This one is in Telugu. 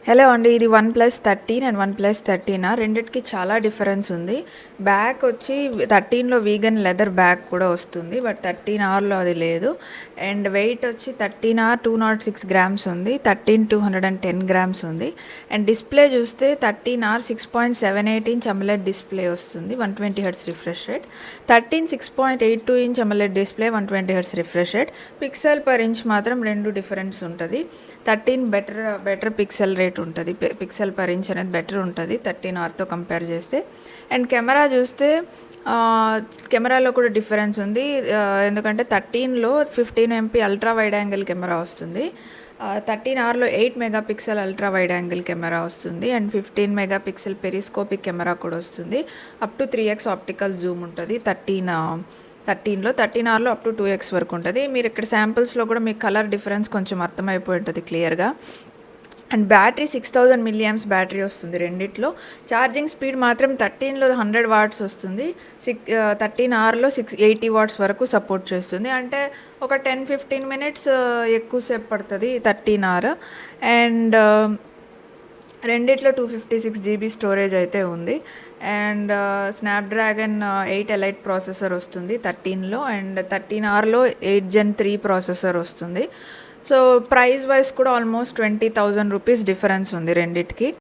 హలో అండి. ఇది OnePlus 13 అండ్ OnePlus 13 రెండిటికి చాలా డిఫరెన్స్ ఉంది. బ్యాక్ వచ్చి 13లో వీగన్ లెదర్ బ్యాక్ కూడా వస్తుంది. బట్ 13Rలో అది లేదు. అండ్ వెయిట్ వచ్చి 13R 206 గ్రామ్స్ ఉంది. 13 210 గ్రామ్స్ ఉంది. అండ్ డిస్ప్లే చూస్తే 13R 6.78 ఇంచ్ అమోలెడ్ డిస్ప్లే వస్తుంది. 120 hertz refresh rate. 13 6.82 inch AMOLED display, 120 hertz refresh rate. Pixel per inch మాత్రం 2 డిఫరెన్స్ ఉంటుంది. 13 బెటర్ పిక్సెల్ రేట్ ఉంటుంది. పిక్సెల్ పర్ ఇంచ్ అనేది బెటర్ ఉంటుంది 13Rతో కంపేర్ చేస్తే. అండ్ కెమెరా చూస్తే కెమెరాలో కూడా డిఫరెన్స్ ఉంది. ఎందుకంటే 13లో 15MP ultra wide angle camera వస్తుంది. 13Rలో 8 megapixel ultra wide angle camera వస్తుంది. అండ్ 15 మెగాపిక్సెల్ పెరిస్కోపిక్ కెమెరా కూడా వస్తుంది. Up to 3x optical Zoom ఉంటుంది 13లో. 13Rలో అప్ టు 2x వరకు ఉంటుంది. మీరు ఇక్కడ శాంపిల్స్లో కూడా మీకు కలర్ డిఫరెన్స్ కొంచెం అర్థమైపోయి ఉంటుంది క్లియర్గా. అండ్ బ్యాటరీ 6000 mAh బ్యాటరీ వస్తుంది రెండిట్లో. ఛార్జింగ్ స్పీడ్ మాత్రం 13లో 100 వాట్స్ వస్తుంది. 13Rలో 80 వాట్స్ వరకు సపోర్ట్ చేస్తుంది. అంటే ఒక 10-15 మినిట్స్ ఎక్కువసేపు పడుతుంది 13R. అండ్ రెండిట్లో 256 GB స్టోరేజ్ అయితే ఉంది. అండ్ స్నాప్డ్రాగన్ 8 ఎలైట్ ప్రాసెసర్ వస్తుంది 13లో. అండ్ 13Rలో 8 Gen 3 ప్రాసెసర్ వస్తుంది. సో ప్రైస్ వైజ్ కూడా ఆల్మోస్ట్ 20,000 రూపీస్ డిఫరెన్స్ ఉంది రెండిటికి.